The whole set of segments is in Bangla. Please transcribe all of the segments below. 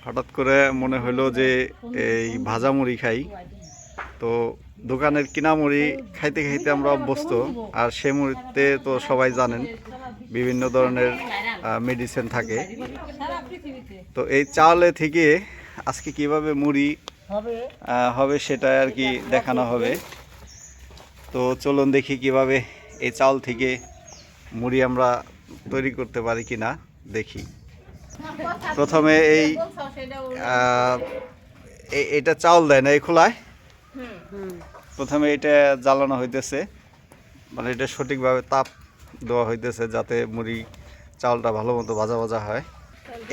হঠাৎ করে মনে হলো যে এই ভাজা মুড়ি খাই। তো দোকানের কিনা মুড়ি খাইতে খাইতে আমরা অভ্যস্ত। আর সে মুড়িতে তো সবাই জানেন বিভিন্ন ধরনের মেডিসিন থাকে। তো এই চালে থেকে আজকে কিভাবে মুড়ি হবে সেটা আর কি দেখানো হবে। তো চলুন দেখি কিভাবে এই চাল থেকে মুড়ি আমরা তৈরি করতে পারি কিনা দেখি। প্রথমে এটা চাউল দেয় না এই খোলায়, প্রথমে এটা জ্বালানো হইতেছে, মানে এটা সঠিকভাবে তাপ দেওয়া হইতেছে যাতে মুড়ি চাউলটা ভালো মতো ভাজা ভাজা হয়।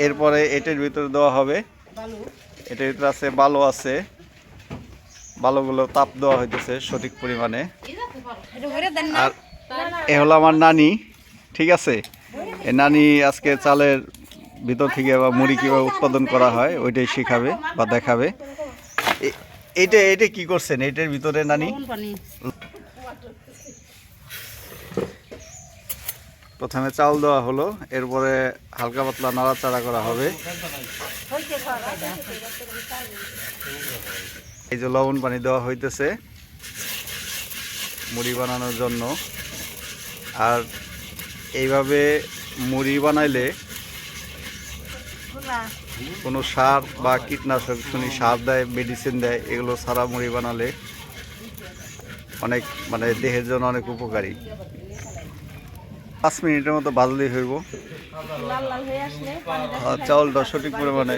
এরপরে এটার ভিতরে দেওয়া হবে, এটার ভিতরে আছে বালু আছে, বালুগুলো তাপ দেওয়া হইতেছে সঠিক পরিমাণে। আর এ হলো আমার নানি, ঠিক আছে। এই নানি আজকে চালের ভিতর থেকে বা মুড়ি কীভাবে উৎপাদন করা হয় ওইটাই শেখাবে বা দেখাবে। এইটা কি করছেন এইটার ভিতরে নানি? প্রথমে চাউল দেওয়া হলো, এরপরে হালকা পাতলা নাড়াচাড়া করা হবে। এই যে লবণ পানি দেওয়া হইতেছে মুড়ি বানানোর জন্য। আর এইভাবে মুড়ি বানাইলে কোনো সার বা কীটনাশক শুনি সার দেয়, মেডিসিন দেয়, এগুলো ছাড়া মুড়ি বানালে অনেক মানে দেহের জন্য অনেক উপকারী। 5 মিনিটের মতো ভাজলেই হইব। চাউলটা সঠিক পরিমাণে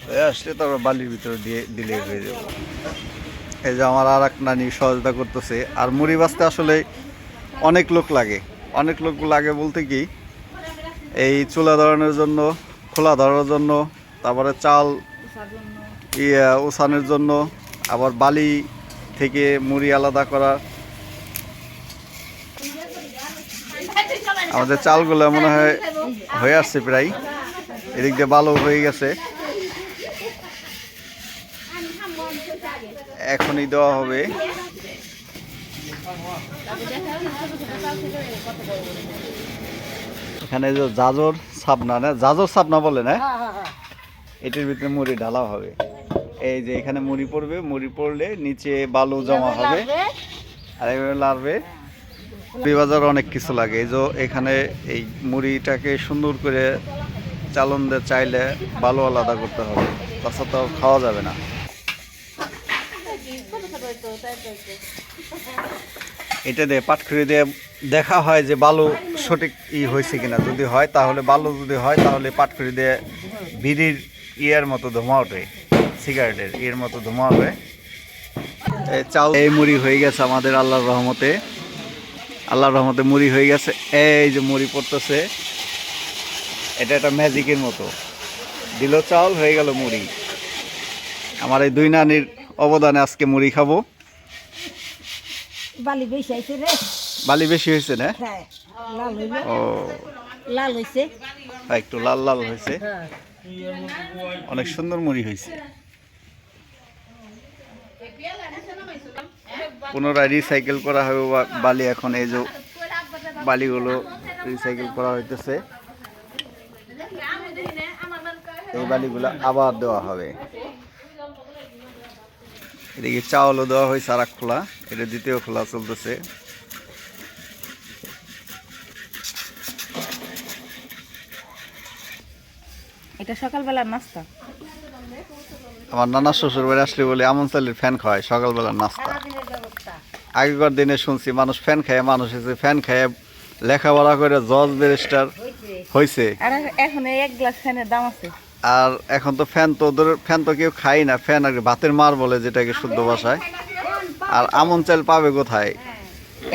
হয়ে আসলে তারপর বালির ভিতরে দিলেই হয়ে যাবে। এই যে আমার আর এক নানি সহযোগিতা করতেছে। আর মুড়ি ভাজতে আসলে অনেক লোক লাগে, অনেক লোক লাগে বলতে কি, এই চুলা ধরানোর জন্য, খোলা ধরার জন্য, তারপরে চাল উছানোর জন্য, আবার বালি থেকে মুড়ি আলাদা করা। আমাদের চালগুলো মনে হয় হয়ে আসছে প্রায়, এদিক দিয়ে ভালো হয়ে গেছে। এখনই দেওয়া হবে। এখানে যে জাজর ছাপনা, না জাজর ছাপনা বলে না, এটির ভিতরে মুড়ি ঢালা হবে। এই যে এখানে মুড়ি পড়বে, মুড়ি পড়লে নিচে বালু জমা হবে আর এইভাবে লাড়বে। মুড়ি বাজার অনেক কিছু লাগে। এই যে এখানে এই মুড়িটাকে সুন্দর করে চালন দিয়ে চাইলে বালু আলাদা করতে হবে, তাছাড়া তো খাওয়া যাবে না। এটা দিয়ে পাটখড়ি দিয়ে দেখা হয় যে বালু সঠিক হয়েছে কিনা। যদি হয় তাহলে বালু, যদি হয় তাহলে পাটখড়ি দিয়ে বিড়ির ইয়ের মতো ধোঁয়া ওঠে, সিগারেটের ইয়ের মতো ধোঁয়া ওঠে। চাউল এই মুড়ি হয়ে গেছে আমাদের আল্লাহর রহমতে। আল্লাহর রহমতে মুড়ি হয়ে গেছে। এই যে মুড়ি পড়তেছে, এটা একটা ম্যাজিকের মতো, দিল চাউল হয়ে গেল মুড়ি। আমার এই 2 নানির অবদানে আজকে মুড়ি খাবো। বালি বেশি হয়েছে না? ও লাল হয়েছে, একটু লাল লাল হয়েছে, অনেক সুন্দর মুড়ি হয়েছে। পুনরায় রিসাইকেল করা হবে বালি। এখন এই যে বালিগুলো রিসাইকেল করা হইতেছে, এই বালিগুলো আবার দেওয়া হবে। এদিকে চাউলও দেওয়া হয়েছে আর এক খোলা, এটা দ্বিতীয় খোলা চলতেছে। এটা সকালবেলার নাস্তা। আমার নানা শ্বশুর বাড়ি আসলে বলে আমন চালের ফ্যান খাওয়ায় সকালবেলার নাস্তা। আগেকার দিনে শুনছি মানুষ ফ্যান খায়, মানুষ এসে ফ্যান খায় লেখাপড়া করে জজ ব্যারিস্টার হয়েছে। এখন 1 গ্লাস ফ্যানের দাম আছে। আর এখন তো ফ্যান তো ওদের ফ্যান তো কেউ খাই না, ফ্যান আর ভাতের মার বলে যেটাকে শুদ্ধ ভাষায়। আর আমন চাল পাবে কোথায়?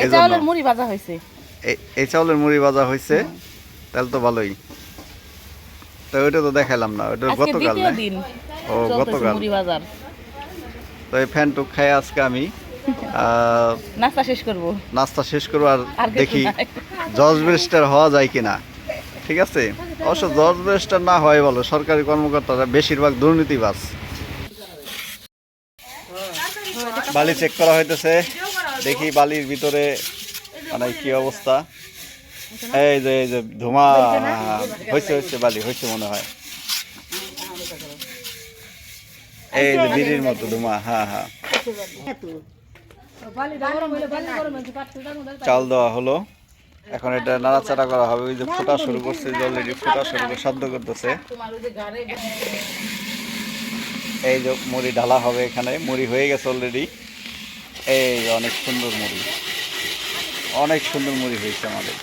এই চাউলের মুড়ি ভাজা হয়েছে, এই চাউলের মুড়ি ভাজা হয়েছে, তাহলে তো ভালোই। তো ওইটা তো দেখালাম না, ওইটা গতকাল না? ও গতকাল মুড়ি বাজার। তো এই ফ্যান টুক খাই আজকে আমি নাস্তা শেষ করবো। আর দেখি জজ ব্যারিস্টার হওয়া যায় কিনা। ঠিক আছে, অবশ্য জজ ব্যারিস্টার না হয় বলো, সরকারি কর্মকর্তারা বেশিরভাগ দুর্নীতিবাজ। বালি চেক করা হইতেছে, দেখি বালির ভিতরে মানে কি অবস্থা। এই যে ধোঁয়া হয়েছে, বালি হয়েছে মনে হয়। এই যে বিড়ির মতো ধুমা, হ্যাঁ হ্যাঁ। চাল দেওয়া হলো, এখন এটা নাড়াচাড়া করা হবে। ওই যে ফোটা শুরু করছে, অলরেডি ফোটা শুরু করে শব্দ করতেছে। এই যে মুড়ি ঢালা হবে এখানে, মুড়ি হয়ে গেছে অলরেডি। এই যে অনেক সুন্দর মুড়ি, অনেক সুন্দর মুড়ি হয়েছে আমাদের।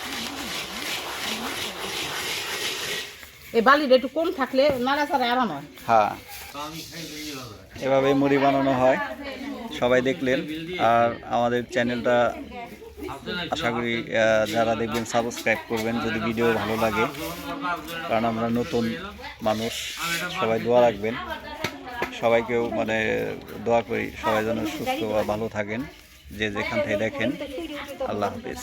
এই বালিটা একটু কম থাকলে নাড়াচাড়া আরাম হয়। হ্যাঁ, এভাবে মুড়ি বানানো হয়। সবাই দেখলেন। আর আমাদের চ্যানেলটা আশা করি যারা দেখবেন সাবস্ক্রাইব করবেন যদি ভিডিও ভালো লাগে, কারণ আমরা নতুন মানুষ। সবাই দোয়া রাখবেন, সবাইকেও মানে দোয়া করি সবাই যেন সুস্থ বা ভালো থাকেন, যে যেখান থেকে দেখেন। আল্লাহ হাফিজ।